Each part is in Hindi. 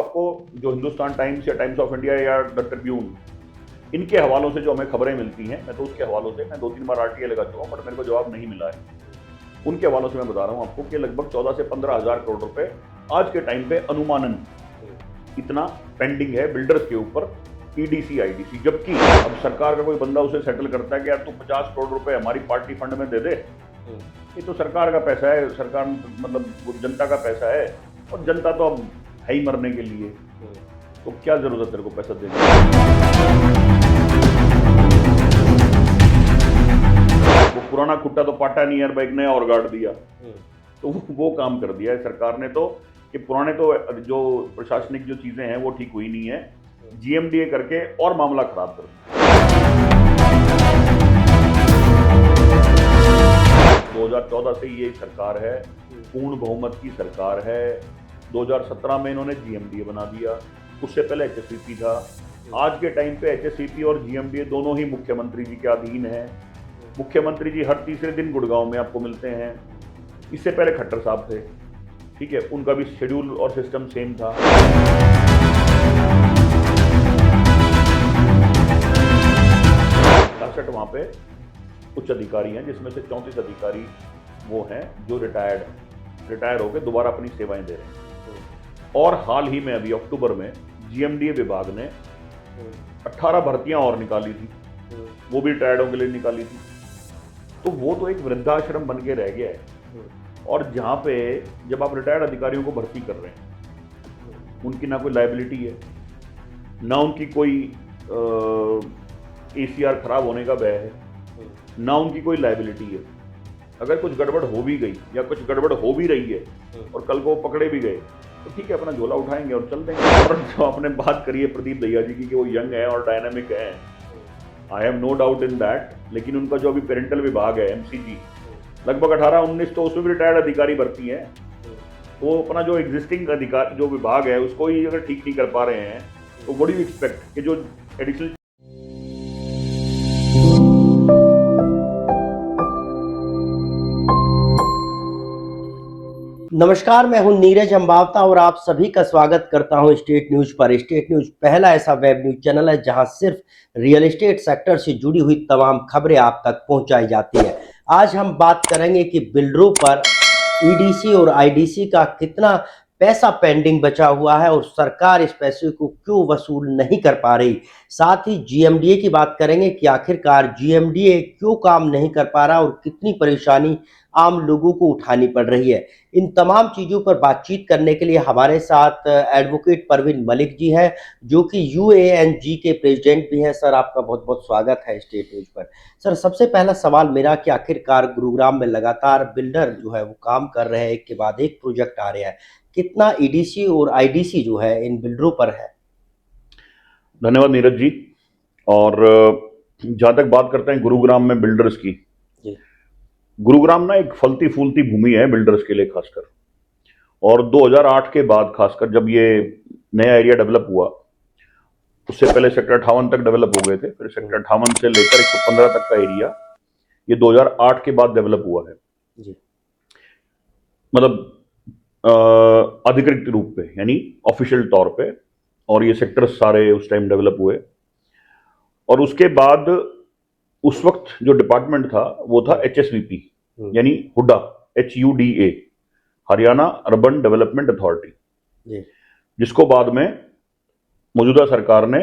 आपको जो हिंदुस्तान टाइम्स या टाइम्स ऑफ इंडिया या द ट्रिब्यून, इनके हवालों से जो हमें खबरें मिलती हैं, मैं तो उसके हवालों से मैं 2-3 बार आरटीए लगा चुका हूँ, बट मेरे को जवाब नहीं मिला है। उनके हवालों से मैं बता रहा हूँ आपको कि लगभग 14 से 15 हज़ार करोड़ रुपए आज के टाइम पे अनुमानन इतना पेंडिंग है बिल्डर्स के ऊपर, ईडीसी आईडीसी। जबकि अब सरकार का कोई बंदा उसे सेटल करता है कि यार तू 50 करोड़ रुपए हमारी पार्टी फंड में दे दे, ये तो सरकार का पैसा है, सरकार मतलब जनता का पैसा है, और जनता तो अब है ही मरने के लिए, तो क्या जरूरत है तेरे को पैसा देने की? वो पुराना खुट्टा तो पाटा नहीं यार, एक नया और गाड़ दिया, तो वो काम कर दिया है सरकार ने। तो कि पुराने तो जो प्रशासनिक जो चीजें हैं वो ठीक हुई नहीं है, जीएमडीए करके और मामला खराब कर दिया। 2014 से ये सरकार है, पूर्ण बहुमत की सरकार है। 2017 में इन्होंने जीएमडीए बना दिया, उससे पहले एचएसवीपी था। आज के टाइम पे एचएसवीपी और जीएमडीए दोनों ही मुख्यमंत्री जी के अधीन है। मुख्यमंत्री जी हर तीसरे दिन गुड़गांव में आपको मिलते हैं। इससे पहले खट्टर साहब थे, ठीक है, उनका भी शेड्यूल और सिस्टम सेम था। वहां पे उच्च अधिकारी हैं, जिसमें से 34 अधिकारी वो हैं जो रिटायर होकर दोबारा अपनी सेवाएं दे रहे हैं। और हाल ही में अभी अक्टूबर में जीएमडीए विभाग ने 18 भर्तियां और निकाली थी, वो भी रिटायर्डों के लिए निकाली थी। तो वो तो एक वृद्धाश्रम बन के रह गया है। और जहां पे जब आप रिटायर्ड अधिकारियों को भर्ती कर रहे हैं, उनकी ना कोई लायबिलिटी है, ना उनकी कोई एसीआर खराब होने का भय है, ना उनकी कोई लायबिलिटी है। अगर कुछ गड़बड़ हो भी गई या कुछ गड़बड़ हो भी रही है और कल को पकड़े भी गए, तो ठीक है, अपना झोला उठाएंगे और चल देंगे। और जो आपने बात करी है प्रदीप दहिया जी की कि वो यंग है और डायनामिक है, I have no doubt in that, लेकिन उनका जो अभी पेरेंटल विभाग है एमसीजी, लगभग 18-19 तो उसमें भी रिटायर्ड अधिकारी भर्ती हैं। तो अपना जो एग्जिस्टिंग अधिकार जो विभाग है उसको ही अगर ठीक नहीं कर पा रहे हैं, तो व्हाट डू यू एक्सपेक्ट कि जो एडिशनल। नमस्कार, मैं हूं नीरज अंबावता और आप सभी का स्वागत करता हूं स्टेट न्यूज पर। स्टेट न्यूज पहला ऐसा वेब न्यूज चैनल है जहां सिर्फ रियल एस्टेट सेक्टर से जुड़ी हुई तमाम खबरें आप तक पहुंचाई जाती है। आज हम बात करेंगे कि बिल्डरों पर ईडीसी और आईडीसी का कितना पैसा पेंडिंग बचा हुआ है और सरकार इस पैसे को क्यों वसूल नहीं कर पा रही। साथ ही जीएमडीए की बात करेंगे कि आखिरकार जीएमडीए क्यों काम नहीं कर पा रहा और कितनी परेशानी आम लोगों को उठानी पड़ रही है। इन तमाम चीज़ों पर बातचीत करने के लिए हमारे साथ एडवोकेट परवीन मलिक जी हैं, जो कि यूएएनजी के प्रेसिडेंट भी हैं। सर, आपका बहुत बहुत स्वागत है स्टेट न्यूज पर। सर, सबसे पहला सवाल मेरा कि आखिरकार गुरुग्राम में लगातार बिल्डर जो है वो काम कर रहे हैं, एक के बाद एक प्रोजेक्ट आ रहे हैं, कितना ईडीसी और आईडीसी जो है इन बिल्डरों पर है? धन्यवाद नीरज जी। और जहां तक बात करते हैं गुरुग्राम में बिल्डर्स की, गुरुग्राम ना एक फलती फूलती भूमि है बिल्डर्स के लिए खासकर। और 2008 के बाद खासकर जब ये नया एरिया डेवलप हुआ, उससे पहले सेक्टर 58 तक डेवलप हो गए थे, फिर सेक्टर 58 से लेकर 115 तक का एरिया ये 2008 के बाद डेवलप हुआ है जी। मतलब अधिकृत रूप पे, यानी ऑफिशियल तौर पे। और ये सेक्टर्स सारे उस टाइम डेवलप हुए। और उसके बाद उस वक्त जो डिपार्टमेंट था वो था एचएसवीपी, यानी HUDA, HUDA, Haryana urban development authority, जिसको बाद में मौजूदा सरकार ने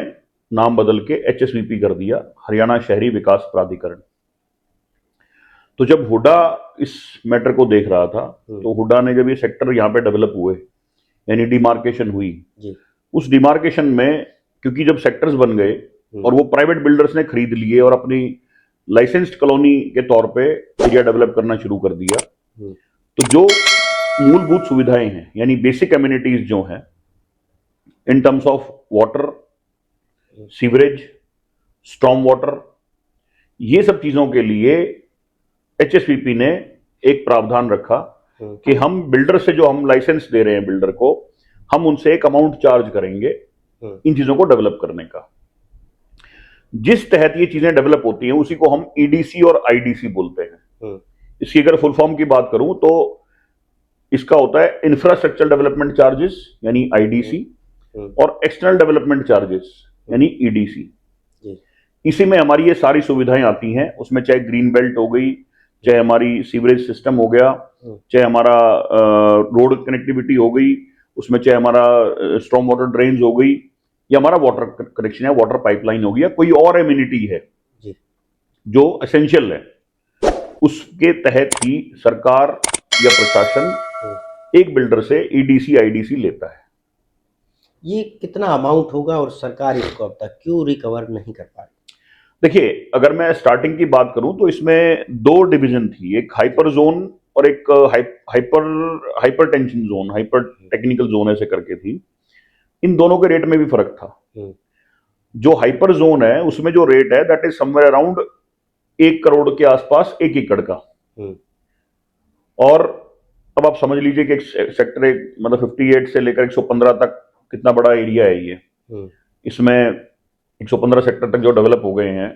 नाम बदल के एचएसवीपी कर दिया, हरियाणा शहरी विकास प्राधिकरण। तो जब हुडा इस मैटर को देख रहा था, तो हुडा ने जब ये सेक्टर यहाँ पे डेवलप हुए, यानी डिमार्केशन हुई, उस डिमार्केशन में क्योंकि जब सेक्टर्स बन गए और वो प्राइवेट बिल्डर्स ने खरीद लिए और अपनी लाइसेंस्ड कॉलोनी के तौर पे एरिया डेवलप करना शुरू कर दिया, तो जो मूलभूत सुविधाएं हैं, यानी बेसिक एमिनिटीज जो हैं in terms of water, sewerage, storm water, ये सब चीजों के लिए एचएसवीपी ने एक प्रावधान रखा कि हम बिल्डर से, जो हम लाइसेंस दे रहे हैं बिल्डर को, हम उनसे एक अमाउंट चार्ज करेंगे इन चीजों को डेवलप करने का। जिस तहत ये चीजें डेवलप होती हैं उसी को हम ईडीसी और आईडीसी बोलते हैं। इसकी अगर फुल फॉर्म की बात करूं तो इसका होता है इंफ्रास्ट्रक्चर डेवलपमेंट चार्जेस, यानी आईडीसी, और एक्सटर्नल डेवलपमेंट चार्जेस यानी ईडीसी। जी। इसी में हमारी ये सारी सुविधाएं आती हैं, उसमें चाहे ग्रीन बेल्ट हो गई, चाहे हमारी सीवरेज सिस्टम हो गया, चाहे हमारा रोड कनेक्टिविटी हो गई, उसमें चाहे हमारा स्ट्रॉन्ग वाटर ड्रेन्स हो गई, या हमारा वाटर कनेक्शन या वाटर पाइपलाइन हो गई, या कोई और एम्यूनिटी है जी। जो एसेंशियल है, उसके तहत ही सरकार या प्रशासन एक बिल्डर से ईडीसी आईडीसी लेता है। ये कितना अमाउंट होगा और सरकार इसको अब तक क्यों रिकवर नहीं कर पा रही? देखिए, अगर मैं स्टार्टिंग की बात करूं तो इसमें दो डिवीजन थी, एक हाइपर जोन और एक hyper tension zone, hyper technical zone ऐसे करके थी। इन दोनों के रेट में भी फर्क था। जो हाइपर जोन है उसमें जो रेट है that is somewhere around 1 crore के आसपास 1 एकड़ का। और अब आप समझ लीजिए कि एक सेक्टर मतलब 58 से लेकर 115 तक कितना बड़ा एरिया है ये। इसमें 115 सेक्टर तक जो डेवलप हो गए हैं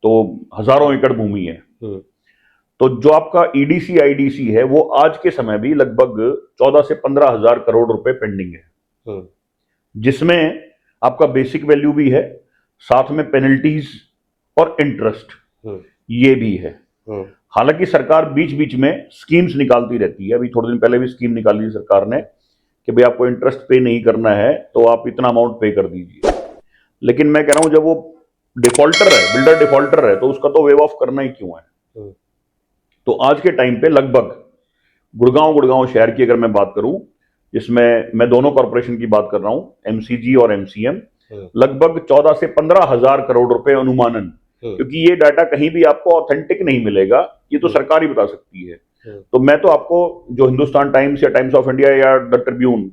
तो हजारों एकड़ भूमि है। तो जो आपका ईडीसी आईडीसी है वो आज के समय भी लगभग 14 से 15 हजार करोड़ रुपए पेंडिंग है, जिसमें आपका बेसिक वैल्यू भी है, साथ में पेनल्टीज और इंटरेस्ट ये भी है। हालांकि सरकार बीच बीच में स्कीम्स निकालती रहती है। अभी थोड़े दिन पहले भी स्कीम निकाली सरकार ने कि भाई आपको इंटरेस्ट पे नहीं करना है तो आप इतना अमाउंट पे कर दीजिए। लेकिन मैं कह रहा हूं जब वो डिफॉल्टर है, बिल्डर डिफॉल्टर है, तो उसका तो वेव ऑफ करना ही क्यों है। तो आज के टाइम पे लगभग गुड़गांव शहर की अगर मैं बात करूं, जिसमें मैं दोनों कॉर्पोरेशन की बात कर रहा हूं, एमसीजी और एमसीएम, लगभग 14 से 15 हजार करोड़ रुपए अनुमानन, क्योंकि ये डाटा कहीं भी आपको ऑथेंटिक नहीं मिलेगा, ये तो सरकार ही बता सकती है। तो मैं तो आपको जो हिंदुस्तान टाइम्स या टाइम्स ऑफ इंडिया या द ट्रिब्यून,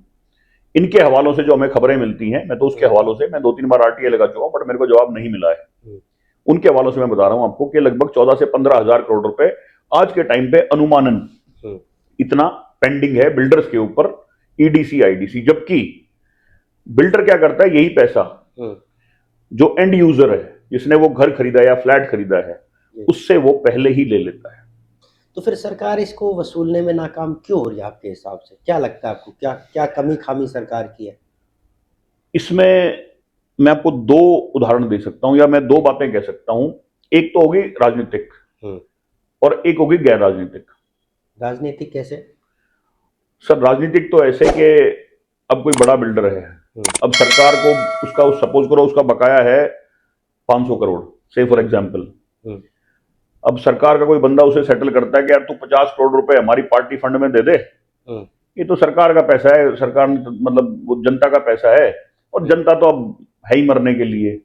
इनके हवालों से जो हमें खबरें मिलती हैं, मैं तो उसके हवालों से, मैं 2-3 बार आरटीआई लगा चुका हूं बट मेरे को जवाब नहीं मिला है। उनके हवालों से मैं बता रहा हूं आपको कि लगभग 14 से 15 हजार करोड़ रुपए आज के टाइम पे अनुमानन इतना पेंडिंग है बिल्डर्स के ऊपर, ईडीसी आईडीसी। जबकि बिल्डर क्या करता है, यही पैसा जो एंड यूजर है, जिसने वो घर खरीदा या फ्लैट खरीदा है, उससे वो पहले ही ले लेता है। तो फिर सरकार इसको वसूलने में नाकाम क्यों हो रही है आपके हिसाब से? क्या लगता है आपको, क्या क्या कमी खामी सरकार की है? इसमें मैं आपको दो उदाहरण दे सकता हूं, या मैं दो बातें कह सकता हूं। एक तो होगी राजनीतिक और एक होगी गैर राजनीतिक। राजनीतिक कैसे? सर, राजनीतिक तो ऐसे कि अब कोई बड़ा बिल्डर है, अब सरकार को उसका सपोज करो उसका बकाया है 500 करोड़ से फॉर एग्जांपल। अब सरकार का कोई बंदा उसे सेटल करता है कि यार तू 50 करोड़ रुपए हमारी पार्टी फंड में दे दे। ये तो सरकार का पैसा है, सरकार मतलब वो जनता का पैसा है, और जनता तो अब है ही मरने के लिए,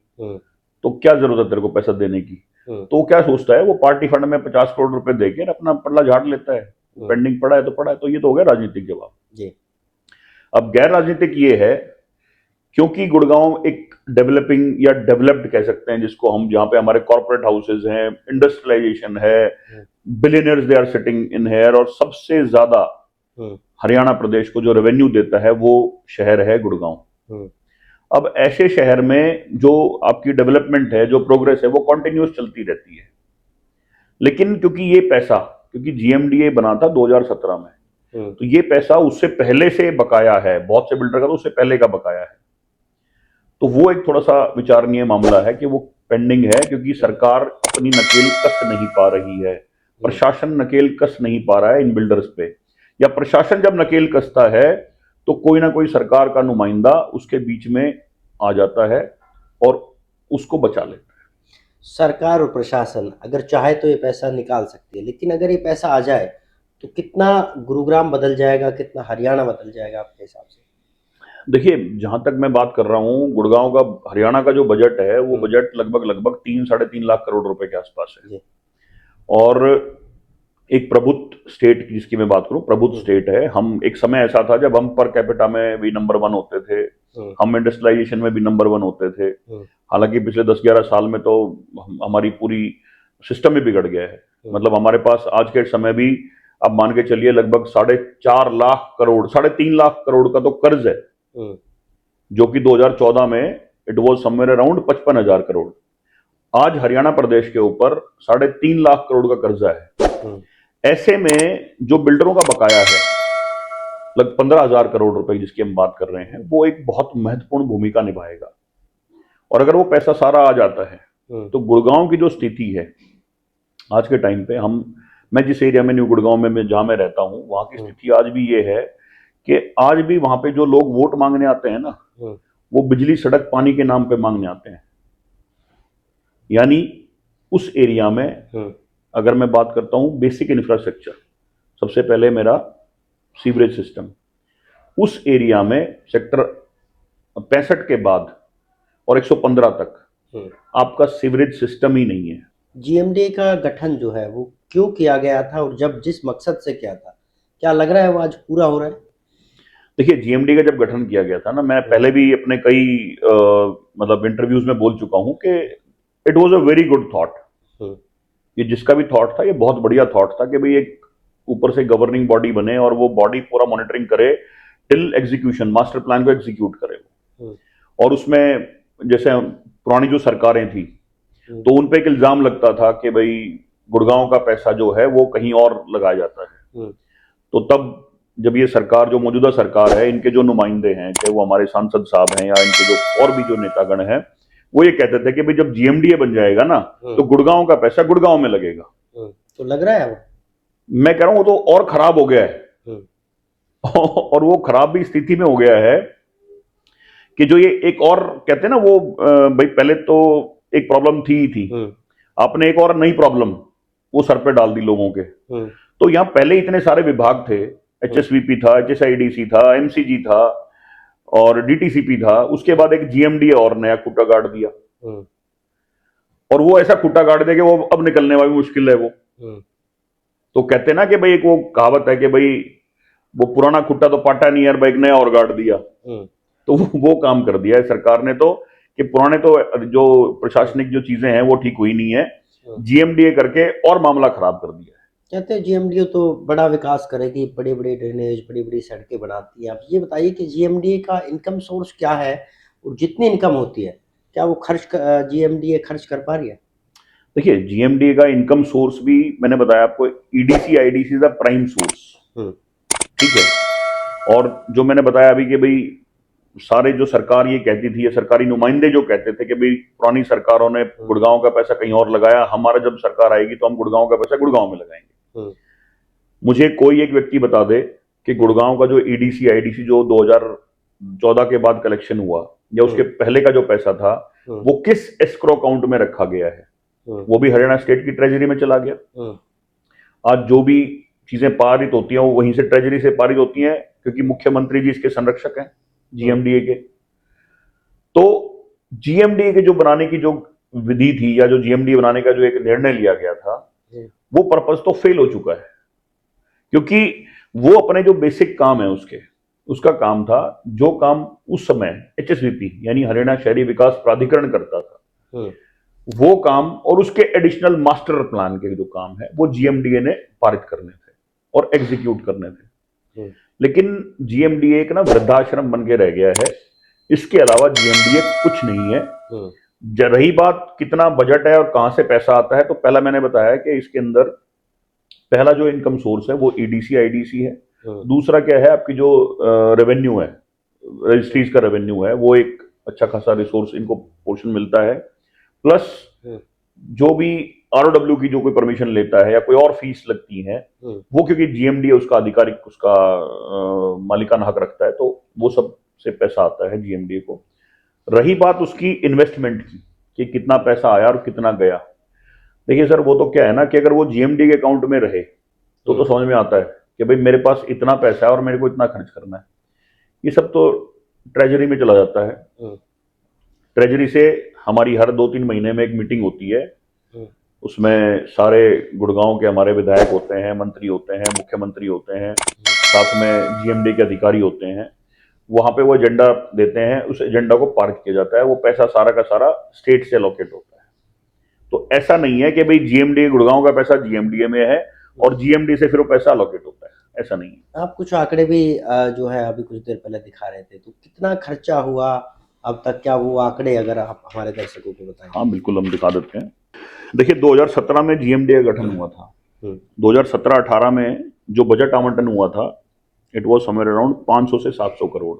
तो क्या जरूरत है तेरे को पैसा देने की। तो वो क्या सोचता है, वो पार्टी फंड में 50 करोड़ रुपए देके अपना पल्ला झाड़ लेता है, पेंडिंग पड़ा है तो पड़ा है। तो ये तो हो गया राजनीतिक जवाब जी। अब गैर राजनीतिक ये है, क्योंकि गुड़गांव एक डेवलपिंग या डेवलप्ड कह सकते हैं जिसको हम, जहां पे हमारे कॉर्पोरेट हाउसेज हैं, इंडस्ट्रियलाइजेशन है, billionaires they are sitting in here, और सबसे ज्यादा हरियाणा प्रदेश को जो रेवेन्यू देता है वो शहर है गुड़गांव। अब ऐसे शहर में जो आपकी डेवलपमेंट है, जो प्रोग्रेस है, वो कॉन्टिन्यूस चलती रहती है। लेकिन क्योंकि ये पैसा, क्योंकि जीएमडीए बना था 2017 में, तो ये पैसा उससे पहले से बकाया है, बहुत से बिल्डर का तो उससे पहले का बकाया है। तो वो एक थोड़ा सा विचारणीय मामला है कि वो पेंडिंग है, क्योंकि सरकार अपनी नकेल कस नहीं पा रही है, प्रशासन नकेल कस नहीं पा रहा है इन बिल्डर्स पे। या प्रशासन जब नकेल कसता है तो कोई ना कोई सरकार का नुमाइंदा उसके बीच में आ जाता है और उसको बचा लेता है। सरकार और प्रशासन अगर चाहे तो ये पैसा निकाल सकती है, लेकिन अगर ये पैसा आ जाए तो कितना गुरुग्राम बदल जाएगा, कितना हरियाणा बदल जाएगा आपके हिसाब से? देखिए, जहां तक मैं बात कर रहा हूं, गुड़गांव का, हरियाणा का जो बजट है वो बजट लगभग 3-3.5 लाख करोड़ रुपए के आसपास है। और एक प्रबुद्ध स्टेट जिसकी मैं बात करूं, प्रबुद्ध स्टेट है। हम, एक समय ऐसा था जब हम पर कैपिटा में भी नंबर 1 होते थे, हम इंडस्ट्रियलाइजेशन में भी नंबर 1 होते थे। हालांकि पिछले 10-11 साल में तो हमारी पूरी सिस्टम ही बिगड़ गया है। मतलब हमारे पास आज के समय भी आप मान के चलिए लगभग 4.5 लाख करोड़, 3.5 लाख करोड़ का तो कर्ज है, जो कि 2014 में it was somewhere around 55,000 crore. आज हरियाणा प्रदेश के ऊपर 3.5 लाख करोड़ का कर्जा है। ऐसे में जो बिल्डरों का बकाया है लगभग 15,000 करोड़ रुपए जिसकी हम बात कर रहे हैं, वो एक बहुत महत्वपूर्ण भूमिका निभाएगा। और अगर वो पैसा सारा आ जाता है तो गुड़गांव की जो स्थिति है आज के टाइम पे, मैं जिस एरिया में न्यू गुड़गांव में जहां मैं रहता हूं, वहां की स्थिति आज भी ये है कि आज भी वहां पे जो लोग वोट मांगने आते हैं ना, वो बिजली सड़क पानी के नाम पे मांगने आते हैं। यानी उस एरिया में अगर मैं बात करता हूं बेसिक इंफ्रास्ट्रक्चर, सबसे पहले मेरा सीवरेज सिस्टम, उस एरिया में सेक्टर 65 के बाद और 115 तक आपका सीवरेज सिस्टम ही नहीं है। जीएमडी का गठन जो है वो क्यों किया गया था और जब जिस मकसद से किया था, क्या लग रहा है वो आज पूरा हो रहा है? देखिए, जीएमडी का जब गठन किया गया था ना, मैं पहले भी अपने कई मतलब इंटरव्यूज में बोल चुका हूं कि it was a very good thought. ये जिसका भी थॉट था, ये बहुत बढ़िया थॉट था कि भाई एक ऊपर से गवर्निंग बॉडी बने और वो बॉडी पूरा मॉनिटरिंग करे टिल एग्जीक्यूशन, मास्टर प्लान को एग्जीक्यूट करे। और उसमें जैसे पुरानी जो सरकारें थी तो उन पे एक इल्जाम लगता था कि भाई गुड़गांव का पैसा जो है वो कहीं और लगाया जाता है। तो तब जब ये सरकार, जो मौजूदा सरकार है, इनके जो नुमाइंदे हैं, चाहे वो हमारे सांसद साहब हैं या इनके जो और भी जो नेतागण हैं, वो ये कहते थे कि भाई जब जीएमडीए बन जाएगा ना तो गुड़गांव का पैसा गुड़गांव में लगेगा। तो लग रहा है वो, मैं कह रहा हूं वो तो और खराब हो गया है। और वो खराब भी स्थिति में हो गया है कि जो ये एक और कहते हैं ना, वो भाई पहले तो एक प्रॉब्लम थी आपने एक और नई प्रॉब्लम वो सर पे डाल दी लोगों के। तो यहाँ पहले इतने सारे विभाग थे, एचएसवीपी था, एचएसआईडीसी था, एमसीजी था और डीटीसीपी था, उसके बाद एक जीएमडी और नया खुट्टा गाड़ दिया। और वो ऐसा खुट्टा गाड़ दिया कि वो अब निकलने वाली मुश्किल है वो। तो कहते ना कि भाई एक वो कहावत है कि भाई वो पुराना खुट्टा तो पाटा नहीं यार, भाई एक नया और गाड़ दिया। तो वो काम कर दिया है सरकार ने, तो कि पुराने तो जो प्रशासनिक जो चीजें हैं वो ठीक हुई नहीं है, जीएमडीए करके और मामला खराब कर दिया है। कहते हैं जीएमडीए तो बड़ा विकास करेगी, बड़े बड़े ड्रेनेज, बड़ी बड़ी सड़कें बनाती है। आप ये बताइए कि जीएमडीए का इनकम सोर्स क्या है और जितनी इनकम होती है क्या वो जीएमडीए खर्च कर पा रही है? देखिए, जीएमडीए का इनकम सोर्स भी मैंने बताया आपको, ईडीसी आईडीसी का प्राइम सोर्स, ठीक है। और जो मैंने बताया अभी कि भाई सारे जो सरकार ये कहती थी, ये सरकारी नुमाइंदे जो कहते थे कि भाई पुरानी सरकारों ने गुड़गांव का पैसा कहीं और लगाया, हमारा जब सरकार आएगी तो हम गुड़गांव का पैसा गुड़गांव में लगाएंगे। मुझे कोई एक व्यक्ति बता दे कि गुड़गांव का जो ईडीसी आईडीसी जो 2014 के बाद कलेक्शन हुआ या उसके पहले का जो पैसा था वो किस एस्क्रो अकाउंट में रखा गया है। वो भी हरियाणा स्टेट की ट्रेजरी में चला गया। आज जो भी चीजें पारित होती हैं वो वहीं से ट्रेजरी से पारित होती हैं, क्योंकि मुख्यमंत्री जी इसके संरक्षक हैं जीएमडीए के। तो जीएमडीए के जो बनाने की जो विधि थी या जो जीएमडीए बनाने का जो एक निर्णय लिया गया था, वो पर्पस तो फेल हो चुका है, क्योंकि वो अपने जो बेसिक काम है उसका काम था, जो काम उस समय एचएसवीपी यानी हरियाणा शहरी विकास प्राधिकरण करता था, वो काम और उसके एडिशनल मास्टर प्लान के जो काम है वो जीएमडीए ने पारित करने थे और एग्जीक्यूट करने थे। लेकिन जीएमडीए एक ना वृद्धाश्रम बन के रह गया है, इसके अलावा जीएमडीए कुछ नहीं है। रही बात कितना बजट है और कहां से पैसा आता है, तो पहला मैंने बताया कि इसके अंदर पहला जो इनकम सोर्स है वो ईडीसी आईडीसी है। दूसरा क्या है, आपकी जो रेवेन्यू है, रजिस्ट्रीज का रेवेन्यू है, वो एक अच्छा खासा रिसोर्स इनको पोर्शन मिलता है। प्लस जो भी आरओडब्ल्यू की जो कोई परमिशन लेता है या कोई और फीस लगती है वो, क्योंकि जीएमडीए उसका आधिकारिक उसका मालिकाना हक रखता है, तो वो सब से पैसा आता है जीएमडीए को। रही बात उसकी इन्वेस्टमेंट की कि कितना पैसा आया और कितना गया, देखिए सर वो तो क्या है ना कि अगर वो जीएमडीए के अकाउंट में रहे तो समझ में आता है कि भाई मेरे पास इतना पैसा है और मेरे को इतना खर्च करना है। ये सब तो ट्रेजरी में चला जाता है। ट्रेजरी से हमारी हर 2-3 महीने में एक मीटिंग होती है, उसमें सारे गुड़गांव के हमारे विधायक होते हैं, मंत्री होते हैं, मुख्यमंत्री होते हैं, साथ में जीएमडी के अधिकारी होते हैं। वहां पे वो एजेंडा देते हैं, उस एजेंडा को पारित किया जाता है, वो पैसा सारा का सारा स्टेट से अलोकेट होता है। तो ऐसा नहीं है कि भाई जीएमडी गुड़गांव का पैसा जीएमडीए में है और जीएमडी से फिर वो पैसा अलोकेट होता है, ऐसा नहीं है। आप कुछ आंकड़े भी जो है अभी कुछ देर पहले दिखा रहे थे, तो कितना खर्चा हुआ अब तक, क्या वो आंकड़े अगर आप हमारे दर्शकों को बताएं? हाँ बिल्कुल, हम दिखा देते हैं। देखिए 2017 में जीएमडीए का गठन हुआ था। 2017-18 में जो बजट आवंटन हुआ था इट वाज समवेयर अराउंड 500 से 700 करोड़।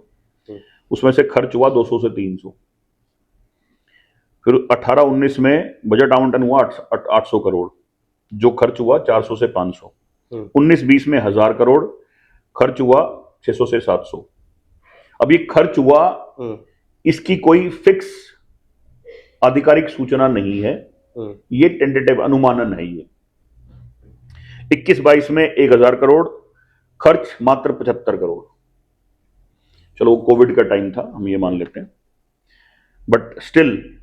उसमें से खर्च हुआ 200 से 300। फिर 18-19 में बजट आवंटन हुआ 800 करोड़, जो खर्च हुआ 400 से 500। 19-20 में 1000 करोड़, खर्च हुआ 600 से 700। अब ये खर्च हुआ, इसकी कोई फिक्स आधिकारिक सूचना नहीं है, ये टेंटेटिव अनुमानन है। ये 21-22 में 1000 करोड़, खर्च मात्र 75 करोड़। चलो कोविड का टाइम था, हम ये मान लेते हैं, बट स्टिल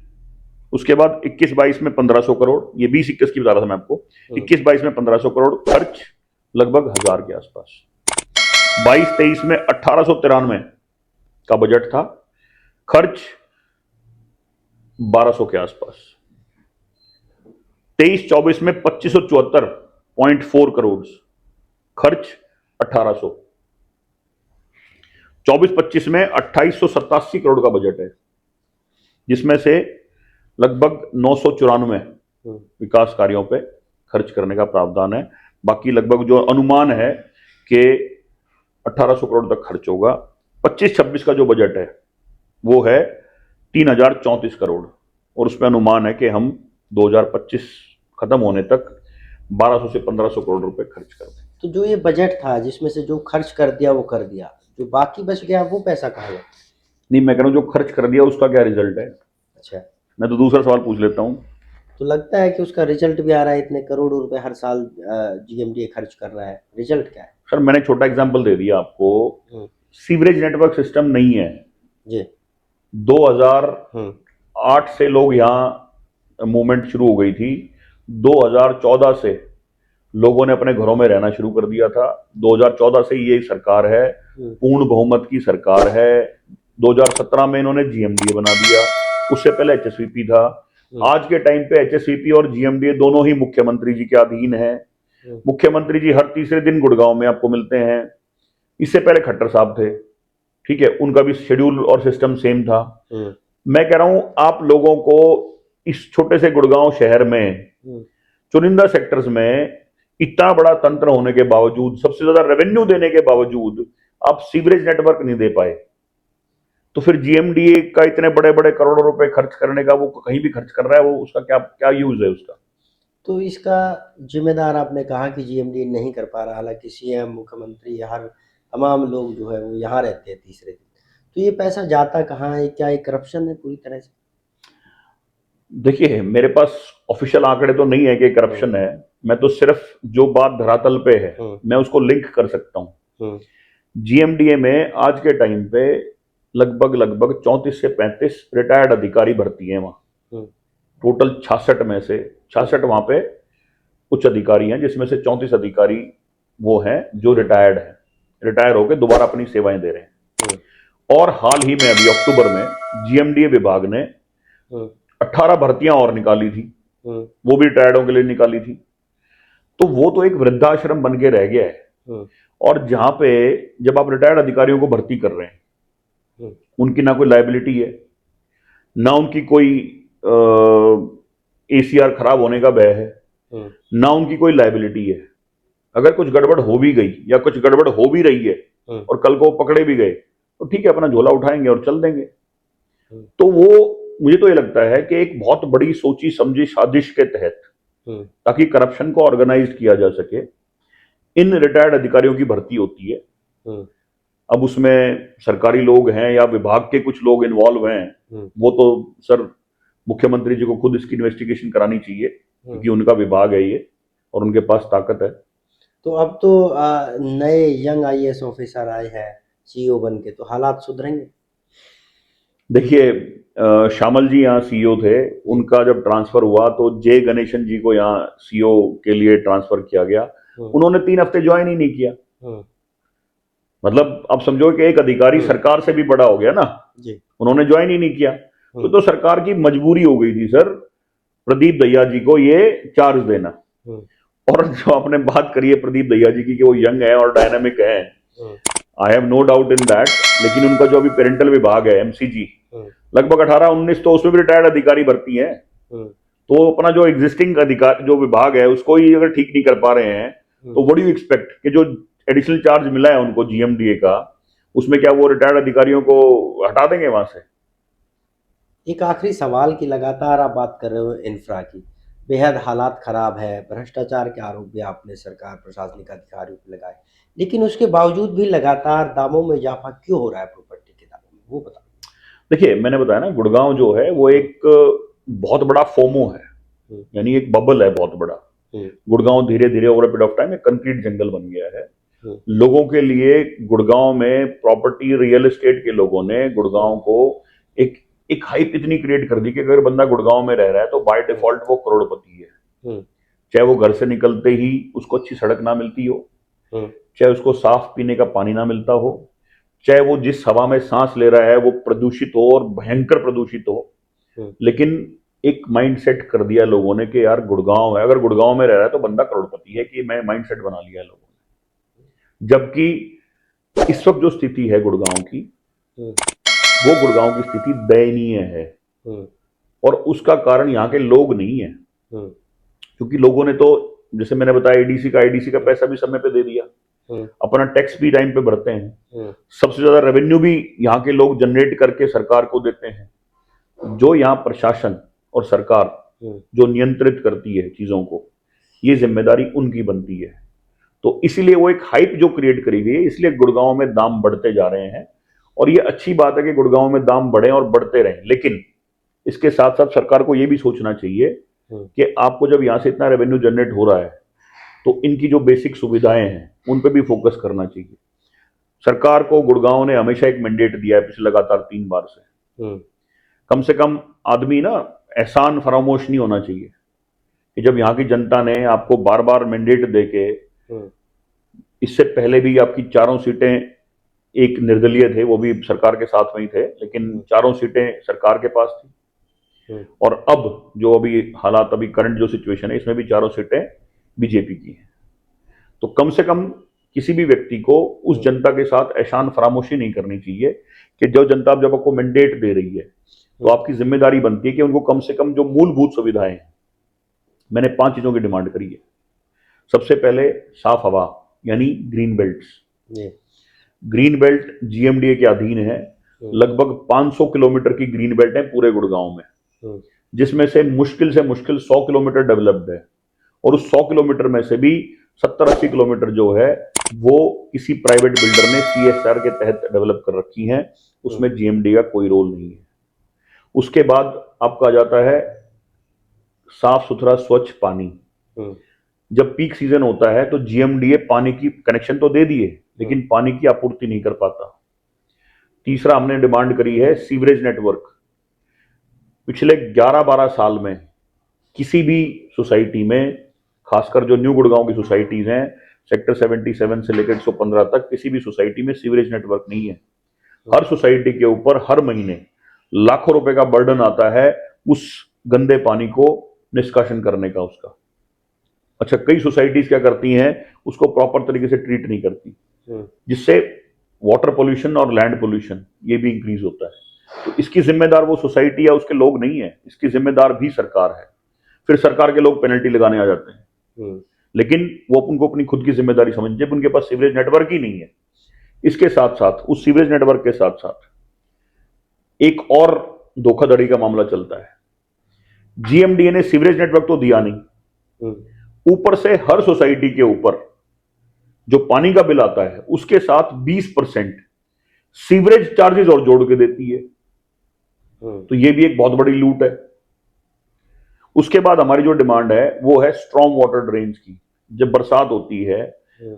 उसके बाद 21-22 में 1500 करोड़, ये 20-21 की बता रहा था मैं आपको। 21-22 में 1500 करोड़, खर्च लगभग 1000 के आसपास। 22-23 में 1893 का बजट था, खर्च 1200 के आसपास। 23-24 में 2574.4 करोड़, खर्च 1800। 24-25 में 2887 करोड़ का बजट है, जिसमें से लगभग 994 विकास कार्यों पे खर्च करने का प्रावधान है। बाकी लगभग जो अनुमान है कि 1800 करोड़ तक खर्च होगा। 25-26 का जो बजट है वो है 3034 करोड़, और उसमें अनुमान है कि हम 2025 खत्म होने तक 1200 से 1500 करोड़ रुपए खर्च कर दें। तो जो ये बजट था जिसमें से जो खर्च कर दिया वो कर दिया, जो बाकी बच गया वो पैसा कहाँ गया? नहीं, मैं कह रहा हूं जो खर्च कर दिया उसका क्या रिजल्ट है। अच्छा, मैं तो दूसरा सवाल पूछ लेता हूं। तो लगता है कि उसका रिजल्ट भी आ रहा है, इतने करोड़ों रुपए हर साल जीएमडीए खर्च कर रहा है, रिजल्ट क्या है? सर मैंने छोटा एग्जांपल दे दिया आपको, सीवरेज नेटवर्क सिस्टम नहीं है जी। 2008 से लोग यहाँ मूवमेंट शुरू हो गई थी। 2014 से लोगों ने अपने घरों में रहना शुरू कर दिया था। 2014 से ये सरकार है, पूर्ण बहुमत की सरकार है। 2017 में इन्होंने जीएमडीए बना दिया, उससे पहले एचएसवीपी था। आज के टाइम पे एचएसवीपी और जीएमडीए दोनों ही मुख्यमंत्री जी के अधीन है। मुख्यमंत्री जी हर तीसरे दिन गुड़गांव में आपको मिलते हैं। इससे पहले खट्टर साहब थे, ठीक है, उनका भी शेड्यूल और सिस्टम सेम था। मैं कह रहा हूं आप लोगों को इस छोटे से गुड़गांव शहर में चुनिंदा सेक्टर्स में इतना बड़ा तंत्र होने के बावजूद, सबसे ज्यादा रेवेन्यू देने के बावजूद आप सीवरेज नेटवर्क नहीं दे पाए, तो फिर जीएमडीए का इतने बड़े बड़े करोड़ों रुपए खर्च करने का, वो कहीं भी खर्च कर रहा है, वो उसका क्या क्या यूज है उसका? तो इसका जिम्मेदार आपने कहा कि जीएमडीए नहीं कर पा रहा, हालांकि सीएम, मुख्यमंत्री, हर तमाम लोग जो है वो यहाँ रहते हैं तीसरे दिन, तो ये पैसा जाता कहाँ है? क्या ये करप्शन है पूरी तरह से? देखिए मेरे पास ऑफिशियल आंकड़े तो नहीं है कि करप्शन है, मैं तो सिर्फ जो बात धरातल पे है मैं उसको लिंक कर सकता हूं। जीएमडीए में आज के टाइम पे लगभग 34 से 35 रिटायर्ड अधिकारी भर्ती हैं वहां। टोटल 66 में से 66 वहां पे उच्च अधिकारी हैं, जिसमें से 34 अधिकारी वो हैं जो रिटायर्ड हैं, रिटायर होकर दोबारा अपनी सेवाएं दे रहे हैं। और हाल ही में अभी अक्टूबर में जीएमडीए विभाग ने 18 भर्तियां और निकाली थी, वो भी रिटायर्डों के लिए निकाली थी। तो वो तो एक वृद्धाश्रम बन के रह गया है। और जहां पे जब आप रिटायर्ड अधिकारियों को भर्ती कर रहे हैं, उनकी ना कोई लायबिलिटी है, ना उनकी कोई एसीआर खराब होने का भय है, ना उनकी कोई लायबिलिटी है। अगर कुछ गड़बड़ हो भी गई या कुछ गड़बड़ हो भी रही है और कल को पकड़े भी गए, तो ठीक है, अपना झोला उठाएंगे और चल देंगे। तो वो मुझे तो ये लगता है कि एक बहुत बड़ी सोची समझी साजिश के तहत, ताकि करप्शन को ऑर्गेनाइज किया जा सके, इन रिटायर्ड अधिकारियों की भर्ती होती है। अब उसमें सरकारी लोग हैं या विभाग के कुछ लोग इन्वॉल्व हैं, वो तो सर मुख्यमंत्री जी को खुद इसकी इन्वेस्टिगेशन करानी चाहिए, क्योंकि उनका विभाग है ये और उनके पास ताकत है। तो अब तो नए यंग आईएएस ऑफिसर आए हैं सीईओ बन के, तो हालात सुधरेंगे? देखिए श्यामल जी यहाँ सीईओ थे, उनका जब ट्रांसफर हुआ तो जे गणेशन जी को यहाँ सीईओ के लिए ट्रांसफर किया गया। उन्होंने 3 हफ्ते ज्वाइन ही नहीं किया। मतलब आप समझो कि एक अधिकारी सरकार से भी बड़ा हो गया ना जी। उन्होंने ज्वाइन ही नहीं किया। तो सरकार की मजबूरी हो गई थी सर प्रदीप दहिया जी को ये चार्ज देना। और जो आपने बात करी है प्रदीप दहिया जी की कि वो यंग है और डायनामिक है, I have no doubt in that, लेकिन उनका जो अभी पेरेंटल विभाग है एमसीजी, लगभग 18-19 तो उसमें भी रिटायर्ड अधिकारी भर्ती है। तो अपना जो एग्जिस्टिंग अधिकार जो विभाग है उसको ही अगर ठीक नहीं कर पा रहे हैं, तो व्हाट डू यू एक्सपेक्ट कि जो एडिशनल चार्ज मिला है उनको जीएमडीए का, उसमें क्या वो रिटायर्ड अधिकारियों को हटा देंगे वहां से? एक आखिरी सवाल की लगातार आप बात कर रहे हो इंफ्रा की, बेहद हालात खराब है, भ्रष्टाचार के आरोप भी आपने सरकार प्रशासनिक अधिकारियों पे लगाए, लेकिन उसके बावजूद भी लगातार दामों में इजाफा क्यों हो रहा है प्रॉपर्टी के दामों में, वो बताओ। देखिए, मैंने बताया ना, गुड़गांव जो है वो एक बहुत बड़ा फोमो है, हम्म, यानी एक बबल है बहुत बड़ा। हम्म, गुड़गांव धीरे धीरे ओवर पीरियड ऑफ टाइम एक कंक्रीट जंगल बन गया है। हम्म, लोगों के लिए गुड़गांव में प्रॉपर्टी रियल एस्टेट के लोगों ने गुड़गांव को एक एक हाइप इतनी क्रिएट कर दी कि अगर बंदा गुड़गांव में रह रहा है तो बाय डिफॉल्ट वो करोड़पति है। हम्म, चाहे वो घर से निकलते ही उसको अच्छी सड़क ना मिलती हो, हम्म, चाहे उसको साफ पीने का पानी ना मिलता हो, चाहे वो जिस हवा में सांस ले रहा है वो प्रदूषित हो और भयंकर प्रदूषित हो, हम्म, लेकिन एक माइंड सेट कर दिया लोगों ने कि यार गुड़गांव है, अगर गुड़गांव में रह रहा है तो बंदा करोड़पति है, कि मैं माइंड सेट बना लिया है लोगों ने। जबकि इस वक्त जो स्थिति है गुड़गांव की, हम्म, वो गुड़गांव की स्थिति दयनीय है। हम्म, और उसका कारण यहाँ के लोग नहीं है, हम्म, क्योंकि लोगों ने तो, जैसे मैंने बताया, एडीसी का पैसा भी समय पे दे दिया, हम्म, अपना टैक्स भी टाइम पे भरते हैं, हम्म, सबसे ज्यादा रेवेन्यू भी यहाँ के लोग जनरेट करके सरकार को देते हैं। जो यहाँ प्रशासन और सरकार हम्म, जो नियंत्रित करती है चीजों को, ये जिम्मेदारी उनकी बनती है। तो इसीलिए वो एक हाइप जो क्रिएट करी गई है, इसलिए गुड़गांव में दाम बढ़ते जा रहे हैं। और ये अच्छी बात है कि गुड़गांव में दाम बढ़े और बढ़ते रहें, लेकिन इसके साथ साथ सरकार को यह भी सोचना चाहिए हम्म, कि आपको जब यहां से इतना रेवेन्यू जनरेट हो रहा है तो इनकी जो बेसिक सुविधाएं हैं उन पर भी फोकस करना चाहिए। सरकार को गुड़गांव ने हमेशा एक मैंडेट दिया है पिछले लगातार 3 बार से, हम्म, कम से कम आदमी ना एहसान फरामोश नहीं होना चाहिए कि जब यहाँ की जनता ने आपको बार बार मैंडेट देके, हम्म, इससे पहले भी आपकी चारों सीटें, एक निर्दलीय थे वो भी सरकार के साथ में ही थे, लेकिन हम्म, चारों सीटें सरकार के पास थी। हम्म, और अब जो अभी हालात, अभी करंट जो सिचुएशन है, इसमें भी चारों सीटें बीजेपी की हैं। तो कम से कम किसी भी व्यक्ति को उस जनता के साथ एहसान फरामोशी नहीं करनी चाहिए कि जो जनता जब आपको मैंडेट दे रही है तो आपकी जिम्मेदारी बनती है कि उनको कम से कम जो मूलभूत सुविधाएं हैं, मैंने 5 चीजों की डिमांड करी है। सबसे पहले साफ हवा, यानी ग्रीन बेल्ट्स। जी, ग्रीन बेल्ट जीएमडीए के अधीन है। हम्म, लगभग 500 किलोमीटर की ग्रीन बेल्ट है पूरे गुड़गांव में, हम्म, जिसमें से मुश्किल 100 किलोमीटर डेवलप्ड है। और उस 100 किलोमीटर में से भी 70-80 किलोमीटर जो है वो किसी प्राइवेट बिल्डर ने सीएसआर के तहत डेवलप कर रखी हैं, उसमें जीएमडी का कोई रोल नहीं है। उसके बाद आपका आ जाता है साफ सुथरा स्वच्छ पानी। हम्म, जब पीक सीजन होता है तो जीएमडीए पानी की कनेक्शन तो दे दिए, लेकिन पानी की आपूर्ति नहीं कर पाता। तीसरा हमने डिमांड करी है सीवरेज नेटवर्क। पिछले 11-12 साल में किसी भी सोसाइटी में, खासकर जो न्यू गुड़गांव की सोसाइटीज हैं, सेक्टर 77 से लेकर 115 तक, किसी भी सोसाइटी में सीवरेज नेटवर्क नहीं है। हर सोसाइटी के ऊपर हर महीने लाखों रुपए का बर्डन आता है उस गंदे पानी को निष्कासन करने का उसका। अच्छा, कई सोसाइटीज क्या करती हैं, उसको प्रॉपर तरीके से ट्रीट नहीं करती, हम्म, जिससे वाटर पोल्यूशन और लैंड पोल्यूशन ये भी इंक्रीज होता है। तो इसकी जिम्मेदार वो सोसाइटी या उसके लोग नहीं है, इसकी जिम्मेदार भी सरकार है। फिर सरकार के लोग पेनल्टी लगाने आ जाते हैं, हम्म, लेकिन वो उनको अपनी खुद की जिम्मेदारी समझ, जब उनके पास सीवरेज नेटवर्क ही नहीं है। इसके साथ साथ, उस सीवरेज नेटवर्क के साथ साथ एक और धोखाधड़ी का मामला चलता है। जीएमडीए ने सीवरेज नेटवर्क तो दिया नहीं, हम्म, ऊपर से हर सोसाइटी के ऊपर जो पानी का बिल आता है उसके साथ 20% सीवरेज चार्जेस और जोड़ के देती है। तो ये भी एक बहुत बड़ी लूट है। उसके बाद हमारी जो डिमांड है वो है स्ट्रॉन्ग वाटर ड्रेन्स की। जब बरसात होती है, हम्म,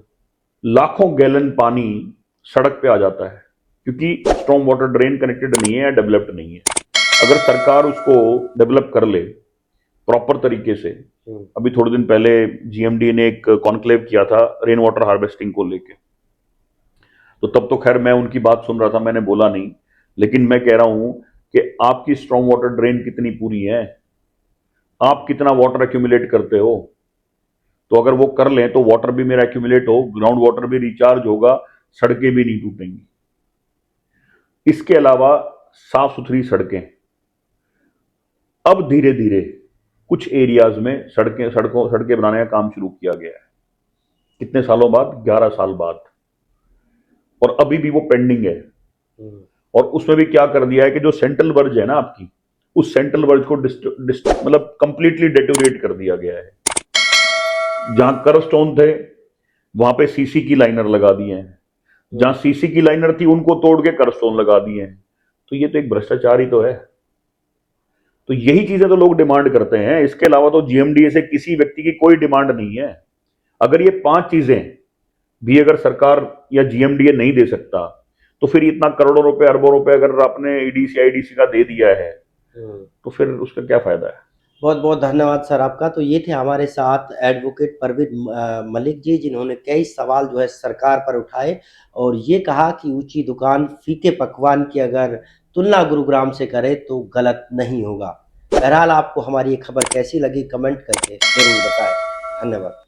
लाखों गैलन पानी सड़क पे आ जाता है, क्योंकि स्ट्रॉन्ग वाटर ड्रेन कनेक्टेड नहीं है या डेवलप्ड नहीं है। अगर सरकार उसको डेवलप कर ले प्रॉपर तरीके से, अभी थोड़े दिन पहले जीएमडी ने एक कॉन्क्लेव किया था रेन वाटर हार्वेस्टिंग को लेके, तो तब तो खैर मैं उनकी बात सुन रहा था, मैंने बोला नहीं, लेकिन मैं कह रहा हूं कि आपकी स्ट्रॉन्ग वाटर ड्रेन कितनी पूरी है, आप कितना वाटर एक्यूमुलेट करते हो। तो अगर वो कर लें तो वाटर भी मेरा एक्यूमुलेट हो, ग्राउंड वाटर भी रिचार्ज होगा, सड़कें भी नहीं टूटेंगी। इसके अलावा साफ सुथरी सड़कें, अब धीरे धीरे कुछ एरियाज में सड़कें बनाने का काम शुरू किया गया है। कितने सालों बाद? 11 साल बाद। और अभी भी वो पेंडिंग है। और उसमें भी क्या कर दिया है कि जो सेंट्रल वर्ज है ना आपकी, उस सेंट्रल वर्ज को मतलब कंप्लीटली डेटोरेट कर दिया गया है। जहां कर्व स्टोन थे वहां पे सीसी की लाइनर लगा दिए हैं, जहां सीसी की लाइनर थी उनको तोड़ के कर्व स्टोन लगा दिए हैं। तो ये तो एक भ्रष्टाचार ही तो है। तो यही चीजें तो लोग डिमांड करते हैं, इसके अलावा तो जीएमडीए से किसी व्यक्ति की कोई डिमांड नहीं है। अगर ये 5 चीजें भी अगर सरकार या जीएमडीए नहीं दे सकता, तो फिर इतना करोड़ों रुपए अरबों रुपए अगर आपने ईडीसी आईडीसी का दे दिया है तो फिर उसका क्या फायदा है? बहुत बहुत धन्यवाद सर आपका। तो ये थे हमारे साथ एडवोकेट परवीन मलिक जी, जिन्होंने कई सवाल जो है सरकार पर उठाए और ये कहा कि ऊंची दुकान फीके पकवान की अगर तुलना गुरुग्राम से करे तो गलत नहीं होगा। बहरहाल आपको हमारी ये खबर कैसी लगी कमेंट करके जरूर बताएं। धन्यवाद।